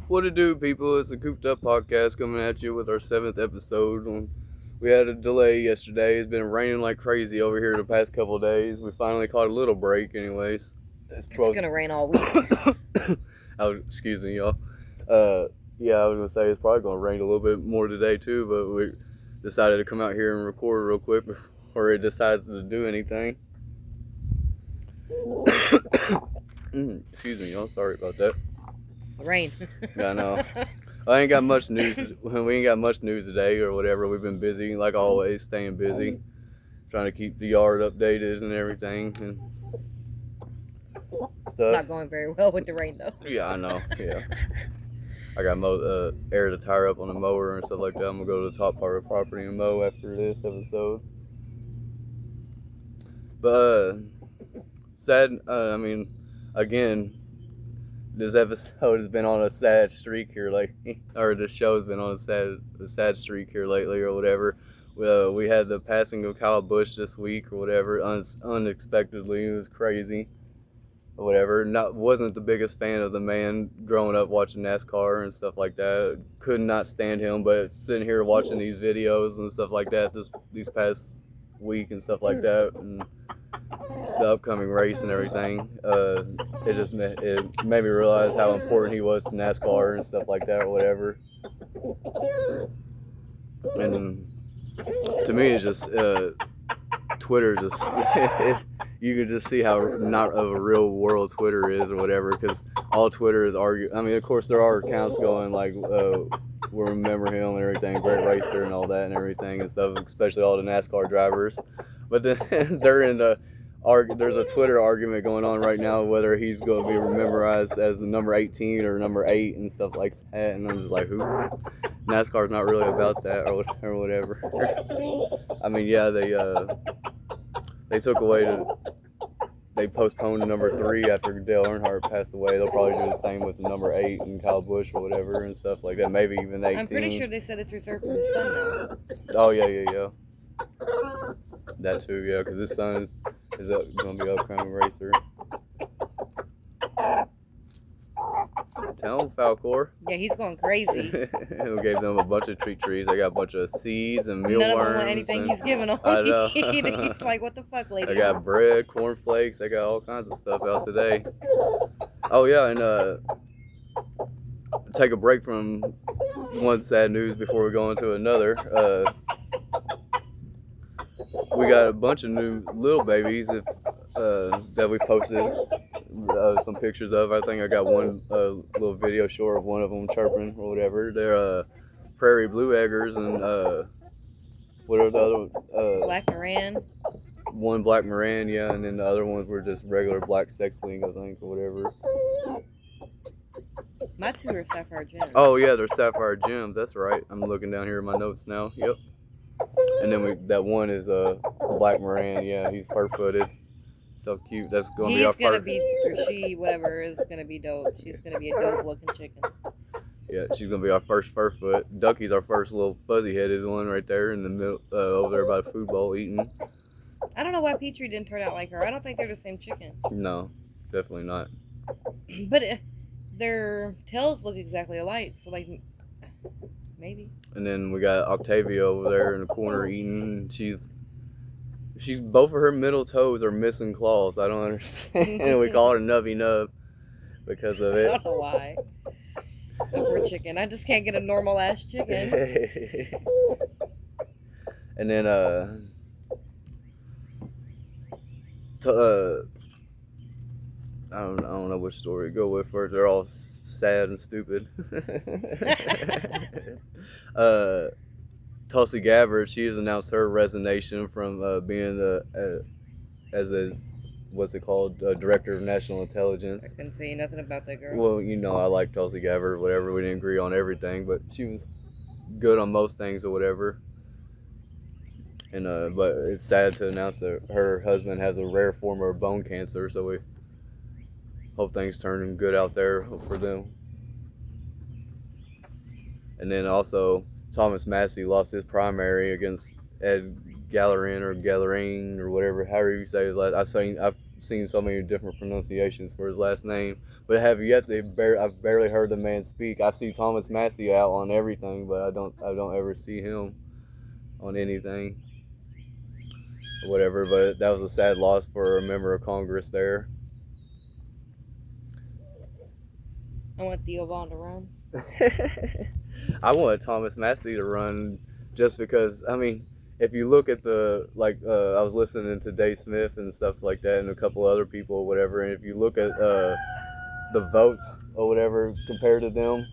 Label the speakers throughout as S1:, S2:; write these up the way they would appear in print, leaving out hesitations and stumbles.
S1: What to do, people? It's the Cooped Up Podcast coming at you with our 7th episode. We had a delay yesterday. It's been raining like crazy over here the past couple of days. We finally caught a little break, anyways.
S2: It's gonna rain all week.
S1: Excuse me, y'all. Yeah, I was gonna say it's probably gonna rain a little bit more today too, but we decided to come out here and record real quick before it decides to do anything. Excuse me, y'all. Sorry about that.
S2: Rain.
S1: Yeah, I know. I ain't got much news. We ain't got much news today or whatever. We've been busy, like always, staying busy, trying to keep the yard updated and everything and stuff.
S2: It's not going very well with the rain, though.
S1: Yeah, I know. Yeah, I got air to tire up on the mower and stuff like that. I'm gonna go to the top part of the property and mow after this episode. But sad. I mean, again. This episode has been on a sad streak here, or this show's been on a sad streak here lately, or whatever. We had the passing of Kyle Busch this week, or whatever, unexpectedly. It was crazy, or whatever. Wasn't the biggest fan of the man growing up watching NASCAR and stuff like that. Could not stand him, but sitting here watching these videos and stuff like that these past week and stuff like that, and the upcoming race and everything, it made me realize how important he was to NASCAR and stuff like that or whatever. And to me, it's just Twitter just you can just see how not of a real world Twitter is or whatever, because all Twitter is arguing. I mean, of course there are accounts going like we remember him and everything, great racer and all that and everything and stuff, especially all the NASCAR drivers. But then they're in there's a Twitter argument going on right now whether he's going to be memorized as the number 18 or number 8 and stuff like that. And I'm just like, who? NASCAR's not really about that or whatever. I mean, yeah, they took away they postponed the number 3 after Dale Earnhardt passed away. They'll probably do the same with the number 8 and Kyle Busch or whatever and stuff like that. Maybe even 18.
S2: I'm pretty sure they said it's reserved for his son now.
S1: Oh, yeah. That too, yeah, because his son is going to be an upcoming racer. Tell him, Falcor.
S2: Yeah, he's going crazy.
S1: We gave them a bunch of trees. They got a bunch of seeds and mealworms.
S2: None of them want anything he's giving them.
S1: I know.
S2: He's like, what the fuck, lady?
S1: They got bread, cornflakes. They got all kinds of stuff out today. Oh, yeah, and take a break from one sad news before we go into another. We got a bunch of new little babies that we posted some pictures of. I think I got one little video short of one of them chirping or whatever. They're prairie blue eggers and what are the other?
S2: Black Moran.
S1: One black Moran, yeah, and then the other ones were just regular black sexling, I think, or whatever.
S2: My 2 are Sapphire Gems.
S1: Oh yeah, they're Sapphire Gems. That's right. I'm looking down here in my notes now. Yep. And then that one is Black Moran. Yeah, he's fur-footed. So cute. That's going to be our first.
S2: Whatever is going to be dope. She's going to be a dope-looking chicken.
S1: Yeah, she's going to be our first fur-foot. Ducky's our first little fuzzy-headed one right there in the middle, over there by the food bowl eating.
S2: I don't know why Petrie didn't turn out like her. I don't think they're the same chicken.
S1: No, definitely not.
S2: But their tails look exactly alike. So, maybe.
S1: And then we got Octavia over there in the corner eating. She's both of her middle toes are missing claws. I don't understand. We call her Nubby Nub because of it.
S2: I don't know why. Poor chicken. I just can't get a normal ass chicken.
S1: And then I don't know which story to go with first. They're all sad and stupid. Tulsi Gabbard, she has announced her resignation from being director of national intelligence.
S2: I couldn't tell you nothing about that girl.
S1: Well, I like Tulsi Gabbard, whatever. We didn't agree on everything, but she was good on most things or whatever. And but it's sad to announce that her husband has a rare form of bone cancer, so we hope things turn good out there for them. And then also Thomas Massey lost his primary against Ed Gallerin or whatever, however you say his last. seen so many different pronunciations for his last name, but have yet I've barely heard the man speak. I see Thomas Massey out on everything, but I don't ever see him on anything or whatever. But that was a sad loss for a member of Congress there.
S2: I want Theo Vaughn to run.
S1: I wanted Thomas Massey to run just because, I mean, if you look at the, like, I was listening to Dave Smith and stuff like that and a couple other people or whatever, and if you look at the votes or whatever compared to them,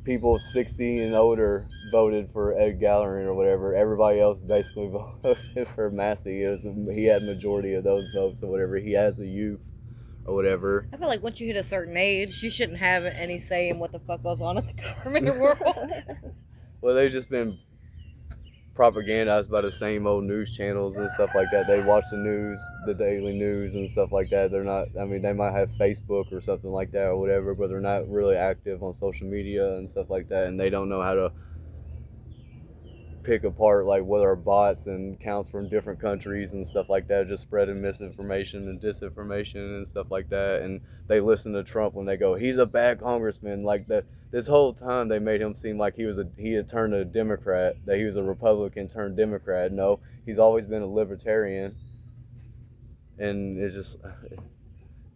S1: people 60 and older voted for Ed Gallerin or whatever. Everybody else basically voted for Massey. He had majority of those votes or whatever. He has a youth or whatever.
S2: I feel like once you hit a certain age, you shouldn't have any say in what the fuck goes on in the government world.
S1: Well, they've just been propagandized by the same old news channels and stuff like that. They watch the news, the daily news and stuff like that. They're not, I mean, they might have Facebook or something like that or whatever, but they're not really active on social media and stuff like that, and they don't know how to pick apart like what are bots and accounts from different countries and stuff like that, just spreading misinformation and disinformation and stuff like that. And they listen to Trump when they go, he's a bad congressman. Like that, this whole time they made him seem like he had turned a Democrat, that he was a Republican turned Democrat. No, he's always been a libertarian. And it's just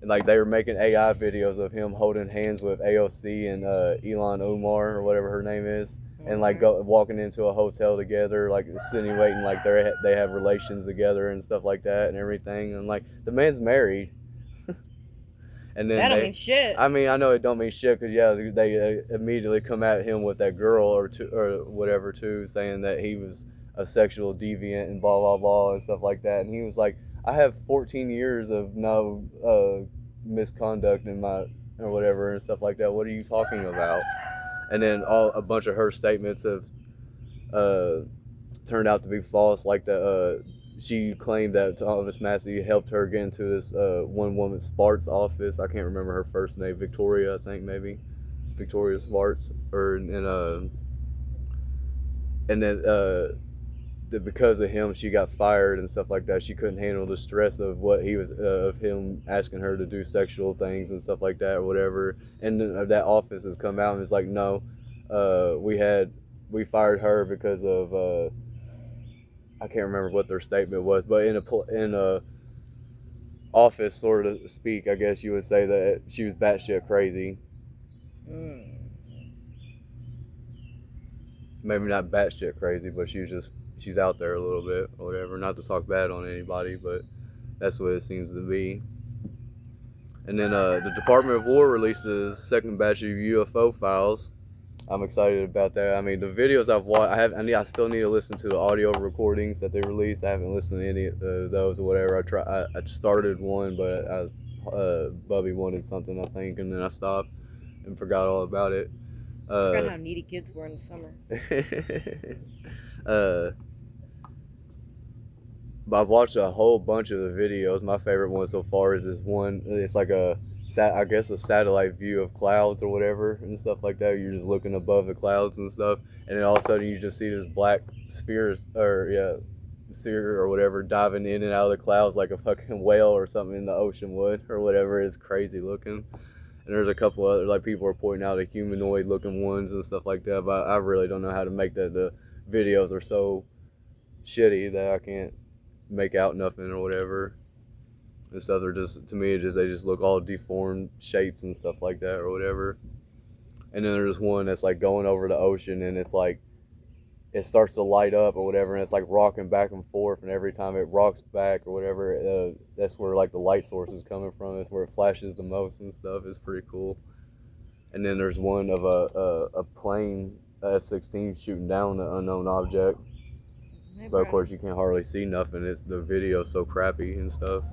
S1: like they were making AI videos of him holding hands with AOC and Elon Umar or whatever her name is. And like walking into a hotel together, like insinuating like they have relations together and stuff like that and everything. And like the man's married. And then
S2: that don't mean shit.
S1: I mean, I know it don't mean shit because yeah, they immediately come at him with that girl or whatever too, saying that he was a sexual deviant and blah blah blah and stuff like that. And he was like, I have 14 years of no misconduct in my or whatever and stuff like that. What are you talking about? And then a bunch of her statements have turned out to be false. Like she claimed that Thomas Massey helped her get into this one woman Spart's office. I can't remember her first name, Victoria, I think maybe Victoria Spart's, and then that because of him she got fired and stuff like that. She couldn't handle the stress of what he was of him asking her to do sexual things and stuff like that or whatever. And then that office has come out and it's like, no, we fired her because of I can't remember what their statement was, but in a office sort of speak, I guess you would say that she was batshit crazy. Maybe not batshit crazy, but she's out there a little bit or whatever. Not to talk bad on anybody, but that's what it seems to be. And then the Department of War releases second batch of UFO files. I'm excited about that. I mean, the videos I've watched, I still need to listen to the audio recordings that they released. I haven't listened to any of those or whatever. I started one, but Bubby wanted something, I think, and then I stopped and forgot all about it.
S2: I forgot how needy kids were in the summer.
S1: But I've watched a whole bunch of the videos. My favorite one so far is this one. It's like a satellite view of clouds or whatever and stuff like that. You're just looking above the clouds and stuff, and then all of a sudden you just see this black sphere or whatever diving in and out of the clouds like a fucking whale or something in the ocean would or whatever. It's crazy looking. And there's a couple other, like, people are pointing out the humanoid looking ones and stuff like that, but I really don't know how to make that. The videos are so shitty that I can't make out nothing or whatever. And stuff, they're just, to me, they just look all deformed shapes and stuff like that or whatever. And then there's one that's like going over the ocean and it's like, it starts to light up or whatever, and it's like rocking back and forth, and every time it rocks back or whatever, that's where like the light source is coming from. That's where it flashes the most and stuff. It's pretty cool. And then there's one of a plane, F-16, shooting down an unknown object. But of course you can't hardly see nothing. The video's so crappy and stuff.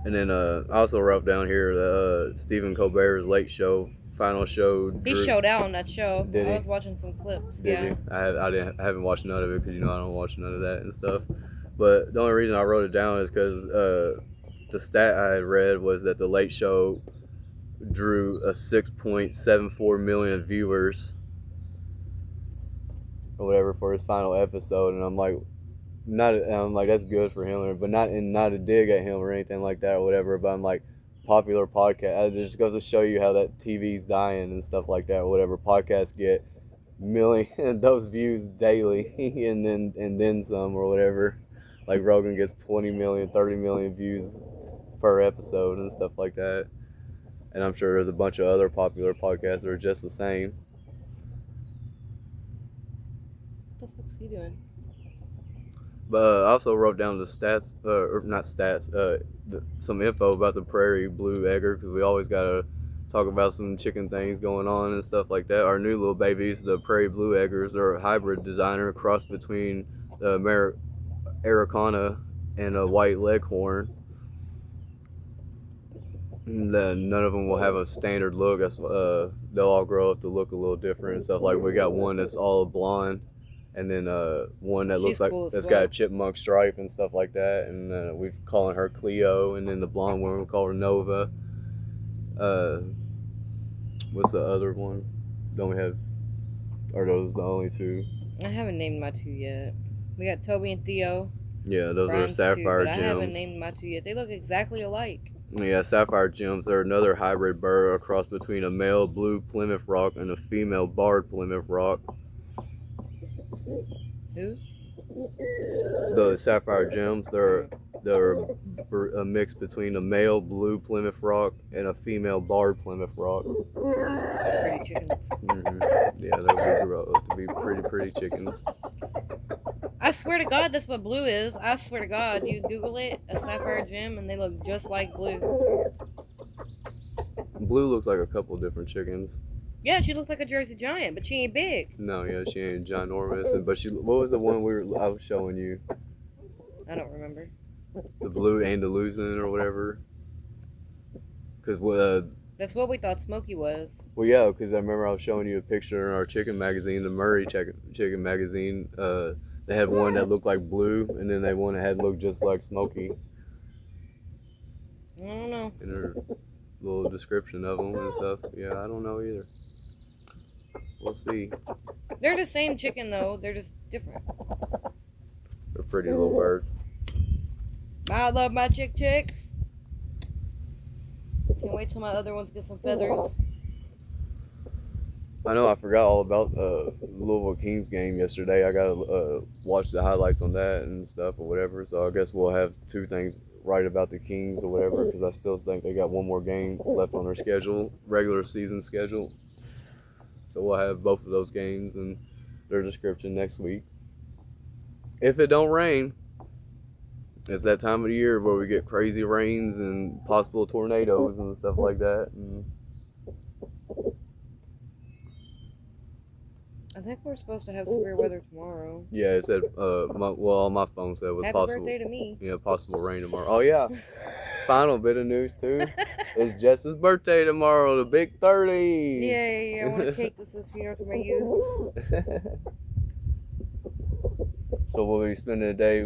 S1: And then I also wrote down here that Stephen Colbert's Late Show final show.
S2: He showed out on that show.
S1: Did he?
S2: I was watching some clips.
S1: Did he? I haven't watched none of it because I don't watch none of that and stuff. But the only reason I wrote it down is because the stat I had read was that the Late Show drew a 6.74 million viewers or whatever for his final episode, and I'm like, not like that's good for him, but not a dig at him or anything like that or whatever. But I'm like popular podcast. It just goes to show you how that TV's dying and stuff like that or whatever. Podcasts get million those views daily and then some or whatever. Like Rogan gets 20 million, 30 million views per episode and stuff like that. And I'm sure there's a bunch of other popular podcasts that are just the same.
S2: What the fuck's he doing?
S1: But I also wrote down the stats, or not stats, some info about the prairie blue egger, because we always got to talk about some chicken things going on and stuff like that. Our new little babies, the prairie blue eggers, they're a hybrid designer, cross between the Americana and a white leghorn. And then none of them will have a standard look. That's they'll all grow up to look a little different and stuff. Like we got one that's all blonde, and then one that looks like
S2: cool
S1: that's
S2: well.
S1: got a chipmunk stripe and stuff like that. And we're calling her Cleo, and then the blonde one we call her Nova. What's the other one? Don't we have? Are those the only two?
S2: I haven't named my two yet. We got Toby and Theo.
S1: Yeah, those
S2: Brian's
S1: are sapphire
S2: two, but
S1: gems.
S2: I haven't named my two yet. They look exactly alike.
S1: Yeah, sapphire gems. They're another hybrid bird, a cross between a male blue Plymouth Rock and a female barred Plymouth Rock.
S2: Who?
S1: The sapphire gems, they're a mix between a male blue Plymouth Rock and a female barred Plymouth Rock.
S2: Pretty chickens.
S1: Yeah, they grow up to be pretty chickens.
S2: I swear to God, that's what blue is. I swear to God, you Google it, a sapphire gem, and they look just like blue.
S1: Blue looks like a couple different chickens.
S2: Yeah, she looks like a Jersey Giant, but she ain't big.
S1: No, yeah, she ain't ginormous. But what was the one I was showing you?
S2: I don't remember.
S1: The blue Andalusian or whatever. Because
S2: That's what we thought Smokey was.
S1: well, yeah, because I remember I was showing you a picture in our chicken magazine, the Murray chicken magazine. They had one that looked like blue, and then they one that had looked just like Smokey.
S2: I don't know.
S1: In their little description of them and stuff. Yeah, I don't know either. We'll see.
S2: They're the same chicken, though. They're just different.
S1: They're pretty little birds.
S2: I love my chicks. Can't wait till my other ones get some feathers.
S1: I know I forgot all about Louisville Kings game yesterday. I gotta watch the highlights on that and stuff or whatever. So I guess we'll have two things right about the Kings or whatever, because I still think they got one more game left on their schedule, regular season schedule. So we'll have both of those games and their description next week. If it don't rain, it's that time of the year where we get crazy rains and possible tornadoes and stuff like that. And
S2: I think we're supposed to have severe weather tomorrow.
S1: yeah, it said, on my phone said it was
S2: Happy
S1: possible.
S2: birthday to me.
S1: Yeah, possible rain tomorrow. Oh, yeah. Final bit of news, too. It's Jess's birthday tomorrow, the big 30.
S2: Yay, I want a cake that says funeral to my youth.
S1: So we'll be spending the day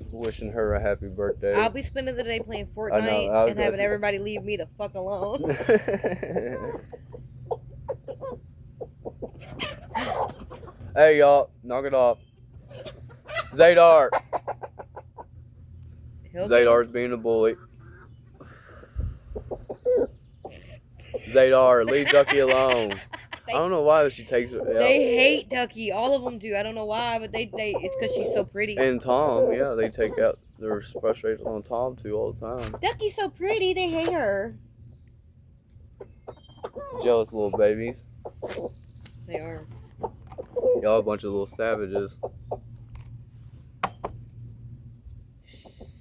S1: wishing her a happy birthday.
S2: I'll be spending the day playing Fortnite and having everybody leave me the fuck alone.
S1: Hey, y'all, knock it off. Zadar. Zadar's being a bully. Zadar, leave Ducky alone. I don't know why she takes her.
S2: They hate Ducky. All of them do. I don't know why, but it's because she's so pretty.
S1: And Tom, yeah, they take out their frustration on Tom too all the time.
S2: Ducky's so pretty, they hate her.
S1: Jealous little babies.
S2: They are.
S1: Y'all a bunch of little savages.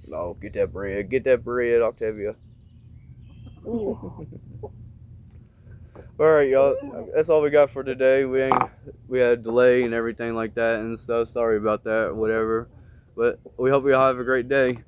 S1: No, get that bread, Octavia. Alright, y'all, that's all we got for today. We had a delay and everything like that and stuff. Sorry about that, whatever. But we hope you all have a great day.